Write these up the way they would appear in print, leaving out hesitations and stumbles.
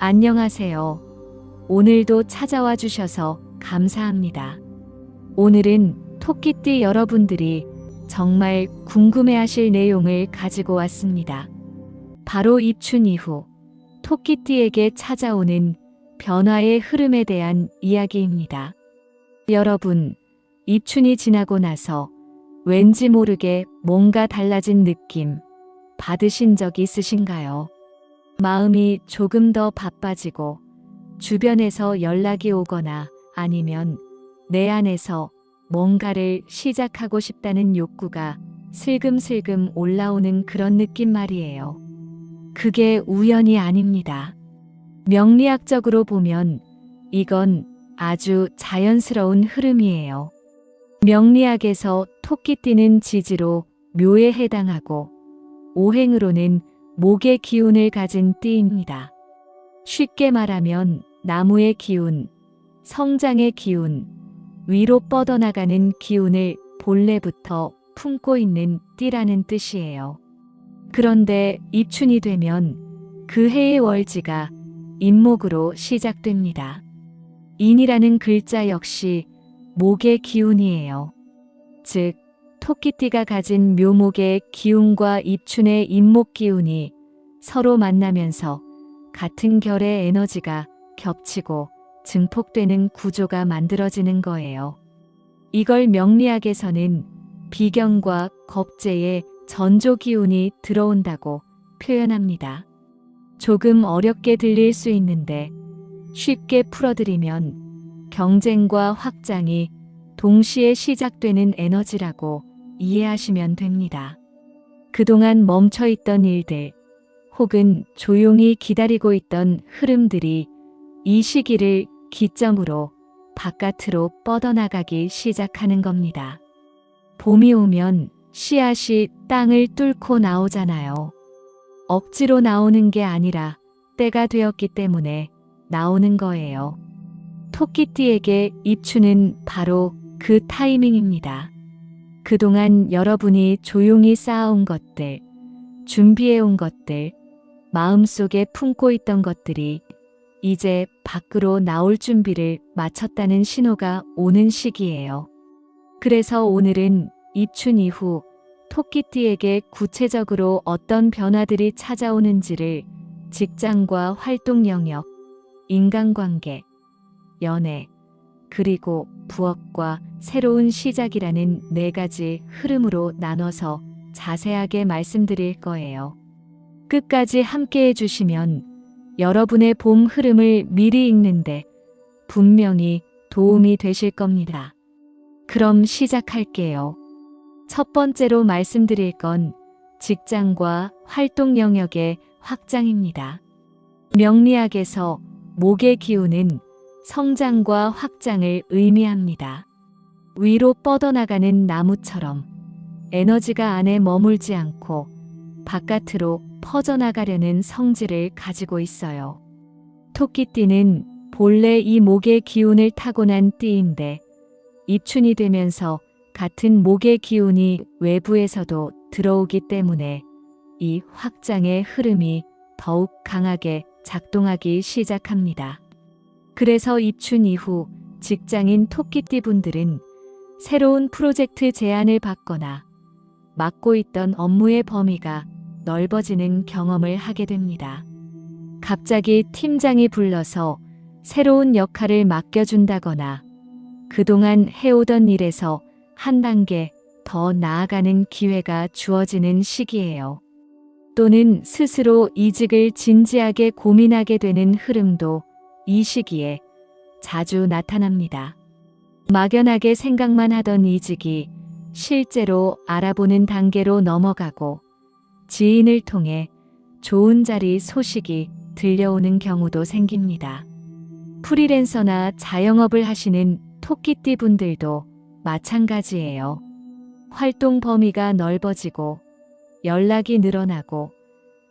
안녕하세요. 오늘도 찾아와 주셔서 감사합니다. 오늘은 토끼띠 여러분들이 정말 궁금해하실 내용을 가지고 왔습니다. 바로 입춘 이후 토끼띠에게 찾아오는 변화의 흐름에 대한 이야기입니다. 여러분, 입춘이 지나고 나서 왠지 모르게 뭔가 달라진 느낌 받으신 적 있으신가요? 마음이 조금 더 바빠지고 주변에서 연락이 오거나 아니면 내 안에서 뭔가를 시작하고 싶다는 욕구가 슬금슬금 올라오는 그런 느낌 말이에요. 그게 우연이 아닙니다. 명리학적으로 보면 이건 아주 자연스러운 흐름이에요. 명리학에서 토끼띠는 지지로 묘에 해당하고 오행으로는 목의 기운을 가진 띠입니다. 쉽게 말하면 나무의 기운, 성장의 기운, 위로 뻗어나가는 기운을 본래부터 품고 있는 띠라는 뜻이에요. 그런데 입춘이 되면 그 해의 월지가 인목으로 시작됩니다. 인이라는 글자 역시 목의 기운이에요. 즉, 토끼띠가 가진 묘목의 기운과 입춘의 인목 기운이 서로 만나면서 같은 결의 에너지가 겹치고 증폭되는 구조가 만들어지는 거예요. 이걸 명리학에서는 비경과 겁재의 전조 기운이 들어온다고 표현합니다. 조금 어렵게 들릴 수 있는데 쉽게 풀어드리면 경쟁과 확장이 동시에 시작되는 에너지라고 이해하시면 됩니다. 그동안 멈춰있던 일들 혹은 조용히 기다리고 있던 흐름들이 이 시기를 기점으로 바깥으로 뻗어나가기 시작하는 겁니다. 봄이 오면 씨앗이 땅을 뚫고 나오잖아요. 억지로 나오는 게 아니라 때가 되었기 때문에 나오는 거예요. 토끼띠에게 입춘은 바로 그 타이밍입니다. 그동안 여러분이 조용히 쌓아온 것들, 준비해온 것들, 마음속에 품고 있던 것들이 이제 밖으로 나올 준비를 마쳤다는 신호가 오는 시기예요. 그래서 오늘은 입춘 이후 토끼띠에게 구체적으로 어떤 변화들이 찾아오는지를 직장과 활동 영역, 인간관계, 연애, 그리고 부업과 새로운 시작이라는 4가지 흐름으로 나눠서 자세하게 말씀드릴 거예요. 끝까지 함께 해주시면 여러분의 봄 흐름을 미리 읽는데 분명히 도움이 되실 겁니다. 그럼 시작할게요. 첫 번째로 말씀드릴 건 직장과 활동 영역의 확장입니다. 명리학에서 목의 기운은 성장과 확장을 의미합니다. 위로 뻗어나가는 나무처럼 에너지가 안에 머물지 않고 바깥으로 퍼져나가려는 성질을 가지고 있어요. 토끼띠는 본래 이 목의 기운을 타고난 띠인데 입춘이 되면서 같은 목의 기운이 외부에서도 들어오기 때문에 이 확장의 흐름이 더욱 강하게 작동하기 시작합니다. 그래서 입춘 이후 직장인 토끼띠 분들은 새로운 프로젝트 제안을 받거나 맡고 있던 업무의 범위가 넓어지는 경험을 하게 됩니다. 갑자기 팀장이 불러서 새로운 역할을 맡겨준다거나 그동안 해오던 일에서 한 단계 더 나아가는 기회가 주어지는 시기예요. 또는 스스로 이직을 진지하게 고민하게 되는 흐름도 이 시기에 자주 나타납니다. 막연하게 생각만 하던 이직이 실제로 알아보는 단계로 넘어가고 지인을 통해 좋은 자리 소식이 들려오는 경우도 생깁니다. 프리랜서나 자영업을 하시는 토끼띠 분들도 마찬가지예요. 활동 범위가 넓어지고 연락이 늘어나고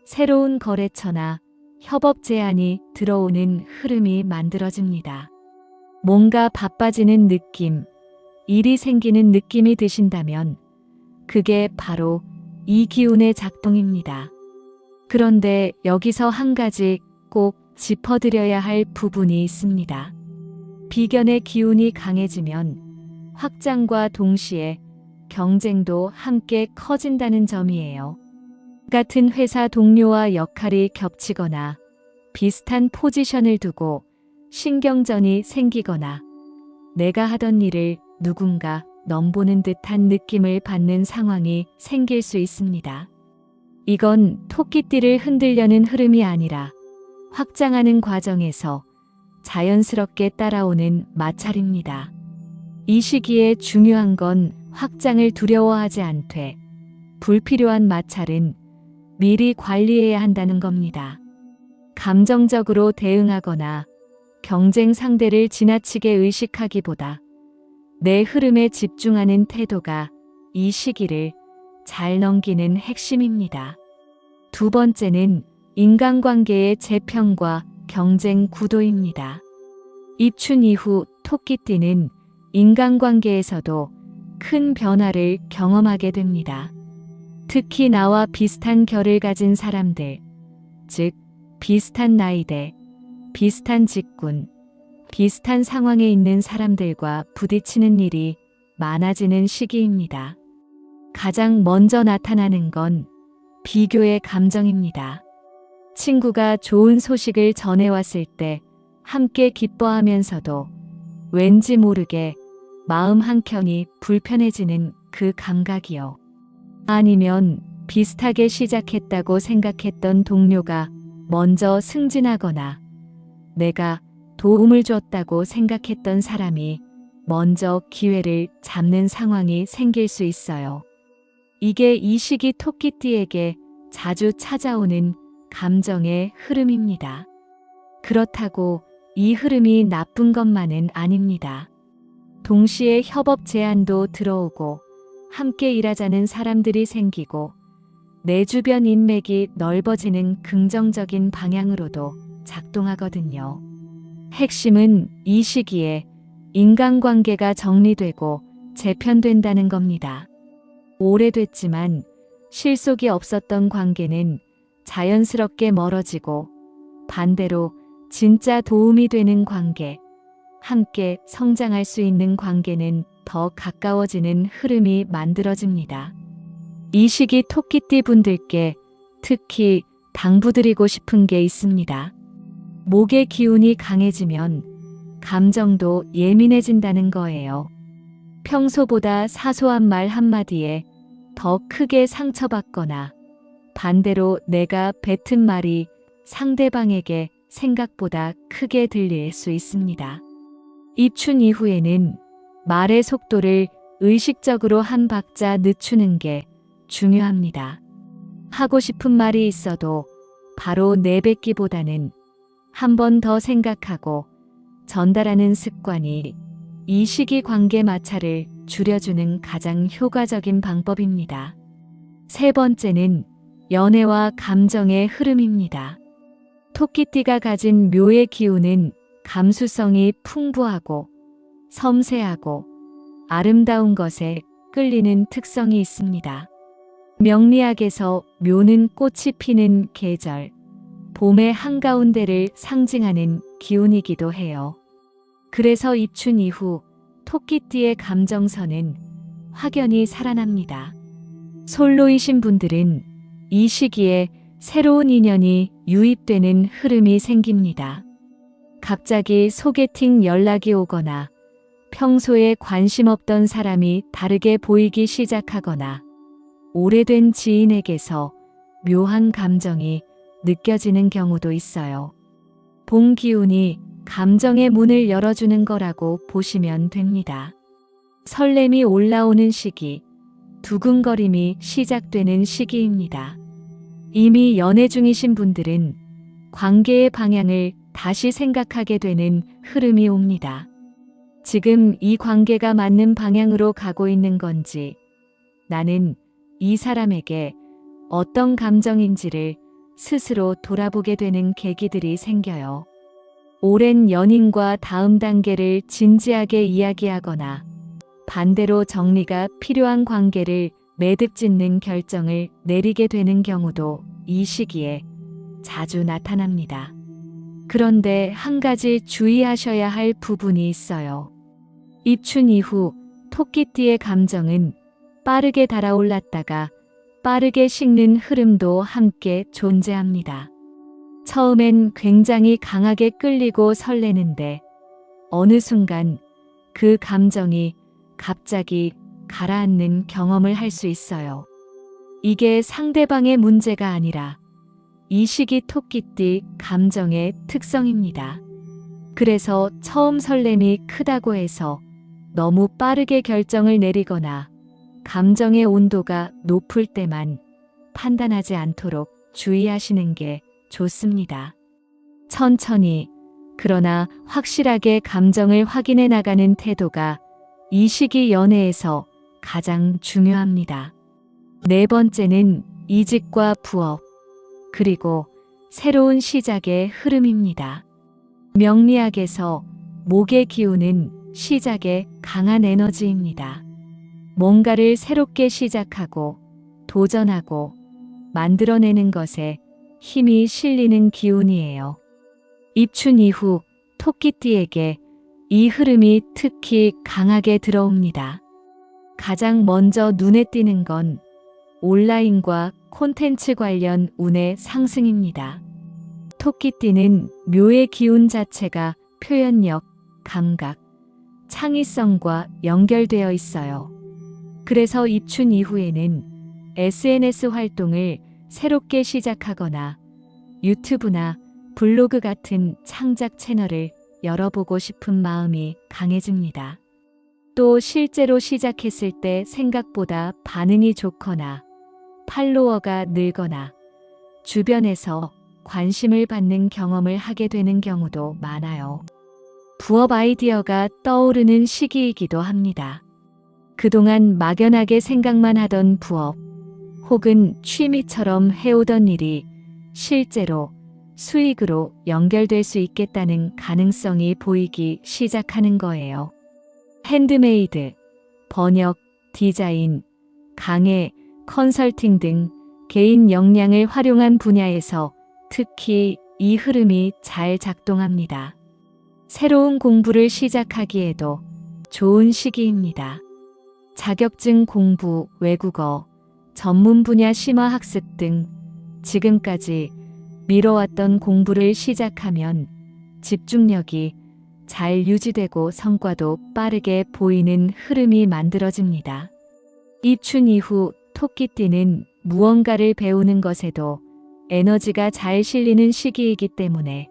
새로운 거래처나 협업 제안이 들어오는 흐름이 만들어집니다. 뭔가 바빠지는 느낌, 일이 생기는 느낌이 드신다면 그게 바로 이 기운의 작동입니다. 그런데 여기서 한 가지 꼭 짚어드려야 할 부분이 있습니다. 비견의 기운이 강해지면 확장과 동시에 경쟁도 함께 커진다는 점이에요. 같은 회사 동료와 역할이 겹치거나 비슷한 포지션을 두고 신경전이 생기거나 내가 하던 일을 누군가 넘보는 듯한 느낌을 받는 상황이 생길 수 있습니다. 이건 토끼띠를 흔들려는 흐름이 아니라 확장하는 과정에서 자연스럽게 따라오는 마찰입니다. 이 시기에 중요한 건 확장을 두려워하지 않되 불필요한 마찰은 미리 관리해야 한다는 겁니다. 감정적으로 대응하거나 경쟁 상대를 지나치게 의식하기보다 내 흐름에 집중하는 태도가 이 시기를 잘 넘기는 핵심입니다. 두 번째는 인간관계의 재평과 경쟁 구도입니다. 입춘 이후 토끼띠는 인간관계에서도 큰 변화를 경험하게 됩니다. 특히 나와 비슷한 결을 가진 사람들, 즉 비슷한 나이대, 비슷한 직군, 비슷한 상황에 있는 사람들과 부딪히는 일이 많아지는 시기입니다. 가장 먼저 나타나는 건 비교의 감정입니다. 친구가 좋은 소식을 전해왔을 때 함께 기뻐하면서도 왠지 모르게 마음 한켠이 불편해지는 그 감각이요. 아니면 비슷하게 시작했다고 생각했던 동료가 먼저 승진하거나 내가 도움을 줬다고 생각했던 사람이 먼저 기회를 잡는 상황이 생길 수 있어요. 이게 이 시기 토끼띠에게 자주 찾아오는 감정의 흐름입니다. 그렇다고 이 흐름이 나쁜 것만은 아닙니다. 동시에 협업 제안도 들어오고 함께 일하자는 사람들이 생기고 내 주변 인맥이 넓어지는 긍정적인 방향으로도 작동하거든요. 핵심은 이 시기에 인간관계가 정리되고 재편된다는 겁니다. 오래됐지만 실속이 없었던 관계는 자연스럽게 멀어지고 반대로 진짜 도움이 되는 관계, 함께 성장할 수 있는 관계는 더 가까워지는 흐름이 만들어집니다. 이 시기 토끼띠 분들께 특히 당부드리고 싶은 게 있습니다. 목의 기운이 강해지면 감정도 예민해진다는 거예요. 평소보다 사소한 말 한마디에 더 크게 상처받거나 반대로 내가 뱉은 말이 상대방에게 생각보다 크게 들릴 수 있습니다. 입춘 이후에는 말의 속도를 의식적으로 한 박자 늦추는 게 중요합니다. 하고 싶은 말이 있어도 바로 내뱉기보다는 한 번 더 생각하고 전달하는 습관이 이 시기 관계 마찰을 줄여주는 가장 효과적인 방법입니다. 세 번째는 연애와 감정의 흐름입니다. 토끼띠가 가진 묘의 기운은 감수성이 풍부하고 섬세하고 아름다운 것에 끌리는 특성이 있습니다. 명리학에서 묘는 꽃이 피는 계절, 봄의 한가운데를 상징하는 기운이기도 해요. 그래서 입춘 이후 토끼띠의 감정선은 확연히 살아납니다. 솔로이신 분들은 이 시기에 새로운 인연이 유입되는 흐름이 생깁니다. 갑자기 소개팅 연락이 오거나 평소에 관심 없던 사람이 다르게 보이기 시작하거나 오래된 지인에게서 묘한 감정이 느껴지는 경우도 있어요. 봄 기운이 감정의 문을 열어주는 거라고 보시면 됩니다. 설렘이 올라오는 시기, 두근거림이 시작되는 시기입니다. 이미 연애 중이신 분들은 관계의 방향을 다시 생각하게 되는 흐름이 옵니다. 지금 이 관계가 맞는 방향으로 가고 있는 건지, 나는 이 사람에게 어떤 감정인지를 스스로 돌아보게 되는 계기들이 생겨요. 오랜 연인과 다음 단계를 진지하게 이야기하거나 반대로 정리가 필요한 관계를 매듭 짓는 결정을 내리게 되는 경우도 이 시기에 자주 나타납니다. 그런데 한 가지 주의하셔야 할 부분이 있어요. 입춘 이후 토끼띠의 감정은 빠르게 달아올랐다가 빠르게 식는 흐름도 함께 존재합니다. 처음엔 굉장히 강하게 끌리고 설레는데 어느 순간 그 감정이 갑자기 가라앉는 경험을 할 수 있어요. 이게 상대방의 문제가 아니라 이 시기 토끼띠 감정의 특성입니다. 그래서 처음 설렘이 크다고 해서 너무 빠르게 결정을 내리거나 감정의 온도가 높을 때만 판단하지 않도록 주의하시는 게 좋습니다. 천천히, 그러나 확실하게 감정을 확인해 나가는 태도가 이 시기 연애에서 가장 중요합니다. 네 번째는 이직과 부업, 그리고 새로운 시작의 흐름입니다. 명리학에서 목의 기운은 시작의 강한 에너지입니다. 뭔가를 새롭게 시작하고 도전하고 만들어내는 것에 힘이 실리는 기운이에요. 입춘 이후 토끼띠에게 이 흐름이 특히 강하게 들어옵니다. 가장 먼저 눈에 띄는 건 온라인과 콘텐츠 관련 운의 상승입니다. 토끼띠는 묘의 기운 자체가 표현력, 감각, 창의성과 연결되어 있어요. 그래서 입춘 이후에는 SNS 활동을 새롭게 시작하거나 유튜브나 블로그 같은 창작 채널을 열어보고 싶은 마음이 강해집니다. 또 실제로 시작했을 때 생각보다 반응이 좋거나 팔로워가 늘거나 주변에서 관심을 받는 경험을 하게 되는 경우도 많아요. 부업 아이디어가 떠오르는 시기이기도 합니다. 그동안 막연하게 생각만 하던 부업 혹은 취미처럼 해오던 일이 실제로 수익으로 연결될 수 있겠다는 가능성이 보이기 시작하는 거예요. 핸드메이드, 번역, 디자인, 강의, 컨설팅 등 개인 역량을 활용한 분야에서 특히 이 흐름이 잘 작동합니다. 새로운 공부를 시작하기에도 좋은 시기입니다. 자격증 공부, 외국어, 전문 분야 심화 학습 등 지금까지 미뤄왔던 공부를 시작하면 집중력이 잘 유지되고 성과도 빠르게 보이는 흐름이 만들어집니다. 입춘 이후 토끼띠는 무언가를 배우는 것에도 에너지가 잘 실리는 시기이기 때문에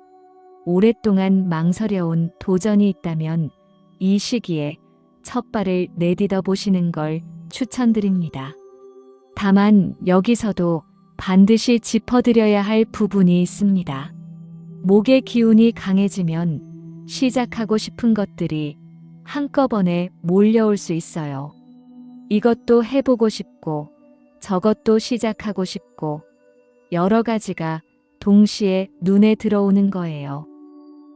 오랫동안 망설여온 도전이 있다면 이 시기에 첫 발을 내딛어 보시는 걸 추천드립니다. 다만 여기서도 반드시 짚어드려야 할 부분이 있습니다. 목의 기운이 강해지면 시작하고 싶은 것들이 한꺼번에 몰려올 수 있어요. 이것도 해보고 싶고 저것도 시작하고 싶고 여러 가지가 동시에 눈에 들어오는 거예요.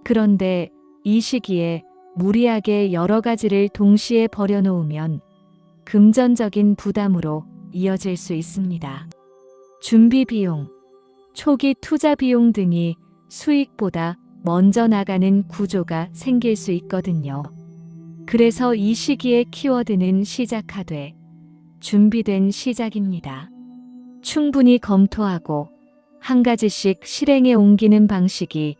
그런데 이 시기에 무리하게 여러 가지를 동시에 버려놓으면 금전적인 부담으로 이어질 수 있습니다. 준비 비용, 초기 투자 비용 등이 수익보다 먼저 나가는 구조가 생길 수 있거든요. 그래서 이 시기의 키워드는 시작하되 준비된 시작입니다. 충분히 검토하고 한 가지씩 실행에 옮기는 방식이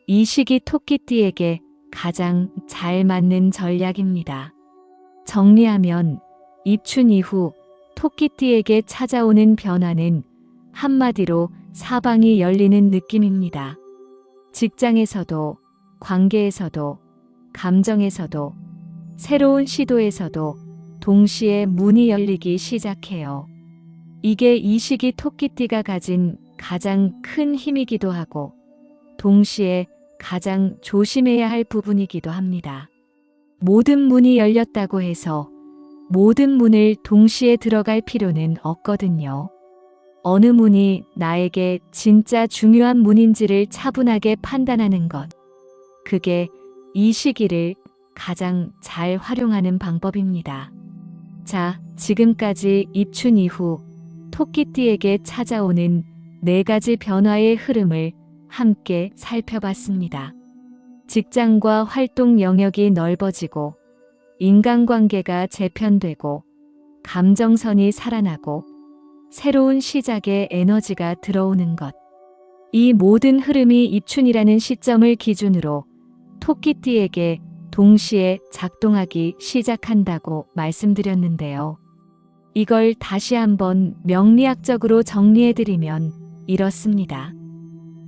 이 시기 토끼띠에게 가장 잘 맞는 전략입니다. 정리하면 입춘 이후 토끼띠에게 찾아오는 변화는 한마디로 사방이 열리는 느낌입니다. 직장에서도, 관계에서도, 감정에서도, 새로운 시도에서도 동시에 문이 열리기 시작해요. 이게 이 시기 토끼띠가 가진 가장 큰 힘이기도 하고 동시에 가장 조심해야 할 부분이기도 합니다. 모든 문이 열렸다고 해서 모든 문을 동시에 들어갈 필요는 없거든요. 어느 문이 나에게 진짜 중요한 문인지를 차분하게 판단하는 것. 그게 이 시기를 가장 잘 활용하는 방법입니다. 자, 지금까지 입춘 이후 토끼띠에게 찾아오는 4가지 변화의 흐름을 함께 살펴봤습니다. 직장과 활동 영역이 넓어지고 인간관계가 재편되고 감정선이 살아나고 새로운 시작의 에너지가 들어오는 것. 이 모든 흐름이 입춘이라는 시점을 기준으로 토끼띠에게 동시에 작동하기 시작한다고 말씀드렸는데요. 이걸 다시 한번 명리학적으로 정리해드리면 이렇습니다.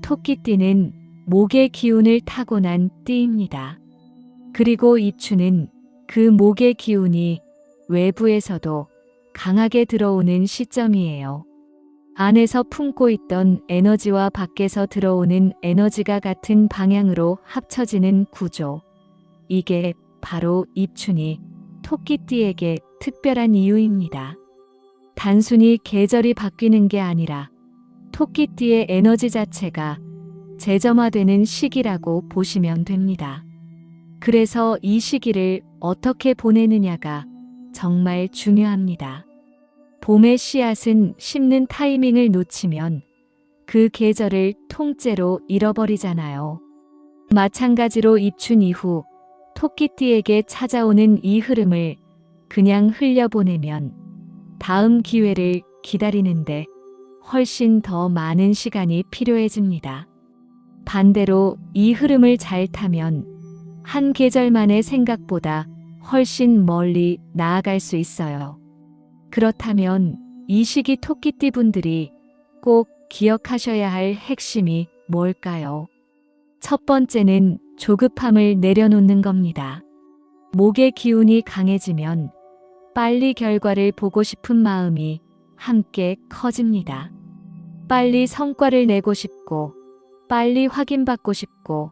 토끼띠는 목의 기운을 타고난 띠입니다. 그리고 입춘은 그 목의 기운이 외부에서도 강하게 들어오는 시점이에요. 안에서 품고 있던 에너지와 밖에서 들어오는 에너지가 같은 방향으로 합쳐지는 구조. 이게 바로 입춘이 토끼띠에게 특별한 이유입니다. 단순히 계절이 바뀌는 게 아니라 토끼띠의 에너지 자체가 재점화되는 시기라고 보시면 됩니다. 그래서 이 시기를 어떻게 보내느냐가 정말 중요합니다. 봄의 씨앗은 심는 타이밍을 놓치면 그 계절을 통째로 잃어버리잖아요. 마찬가지로 입춘 이후 토끼띠에게 찾아오는 이 흐름을 그냥 흘려보내면 다음 기회를 기다리는데 훨씬 더 많은 시간이 필요해집니다. 반대로 이 흐름을 잘 타면 한 계절만의 생각보다 훨씬 멀리 나아갈 수 있어요. 그렇다면 이 시기 토끼띠 분들이 꼭 기억하셔야 할 핵심이 뭘까요? 첫 번째는 조급함을 내려놓는 겁니다. 목의 기운이 강해지면 빨리 결과를 보고 싶은 마음이 함께 커집니다. 빨리 성과를 내고 싶고, 빨리 확인받고 싶고,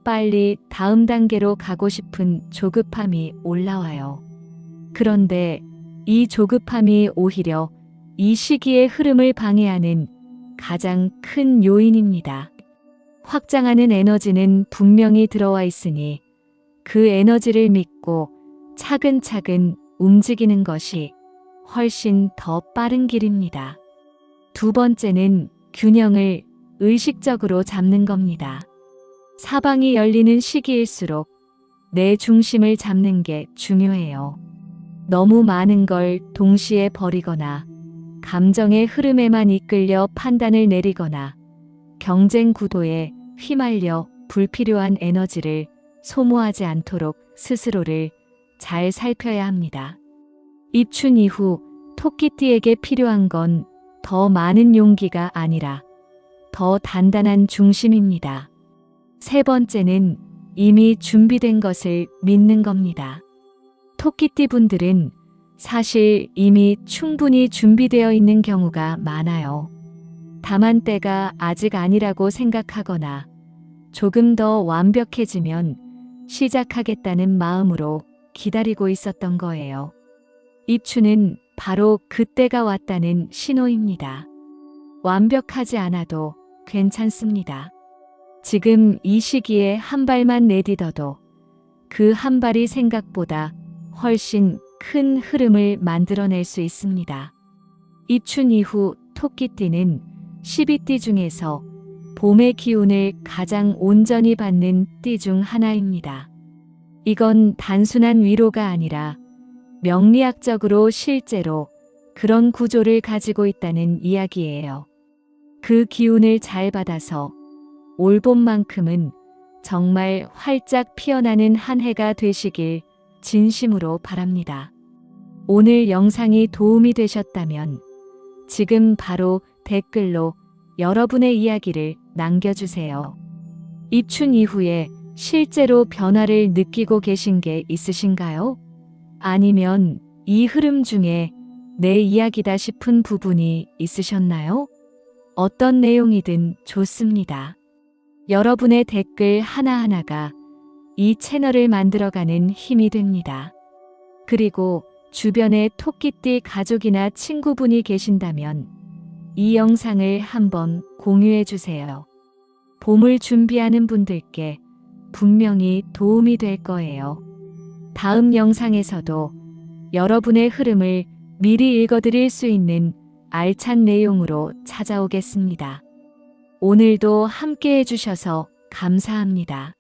빨리 다음 단계로 가고 싶은 조급함이 올라와요. 그런데 이 조급함이 오히려 이 시기의 흐름을 방해하는 가장 큰 요인입니다. 확장하는 에너지는 분명히 들어와 있으니 그 에너지를 믿고 차근차근 움직이는 것이 훨씬 더 빠른 길입니다. 두 번째는 균형을 의식적으로 잡는 겁니다. 사방이 열리는 시기일수록 내 중심을 잡는 게 중요해요. 너무 많은 걸 동시에 버리거나 감정의 흐름에만 이끌려 판단을 내리거나 경쟁 구도에 휘말려 불필요한 에너지를 소모하지 않도록 스스로를 잘 살펴야 합니다. 입춘 이후 토끼띠에게 필요한 건 더 많은 용기가 아니라 더 단단한 중심입니다. 세 번째는 이미 준비된 것을 믿는 겁니다. 토끼띠 분들은 사실 이미 충분히 준비되어 있는 경우가 많아요. 다만 때가 아직 아니라고 생각하거나 조금 더 완벽해지면 시작하겠다는 마음으로 기다리고 있었던 거예요. 입춘은 바로 그때가 왔다는 신호입니다. 완벽하지 않아도 괜찮습니다. 지금 이 시기에 한 발만 내딛어도 그 한 발이 생각보다 훨씬 큰 흐름을 만들어낼 수 있습니다. 입춘 이후 토끼띠는 12띠 중에서 봄의 기운을 가장 온전히 받는 띠 중 하나입니다. 이건 단순한 위로가 아니라 명리학적으로 실제로 그런 구조를 가지고 있다는 이야기예요. 그 기운을 잘 받아서 올 봄만큼은 정말 활짝 피어나는 한 해가 되시길 진심으로 바랍니다. 오늘 영상이 도움이 되셨다면 지금 바로 댓글로 여러분의 이야기를 남겨주세요. 입춘 이후에 실제로 변화를 느끼고 계신 게 있으신가요? 아니면 이 흐름 중에 내 이야기다 싶은 부분이 있으셨나요? 어떤 내용이든 좋습니다. 여러분의 댓글 하나하나가 이 채널을 만들어가는 힘이 됩니다. 그리고 주변에 토끼띠 가족이나 친구분이 계신다면 이 영상을 한번 공유해 주세요. 봄을 준비하는 분들께 분명히 도움이 될 거예요. 다음 영상에서도 여러분의 흐름을 미리 읽어드릴 수 있는 알찬 내용으로 찾아오겠습니다. 오늘도 함께 해주셔서 감사합니다.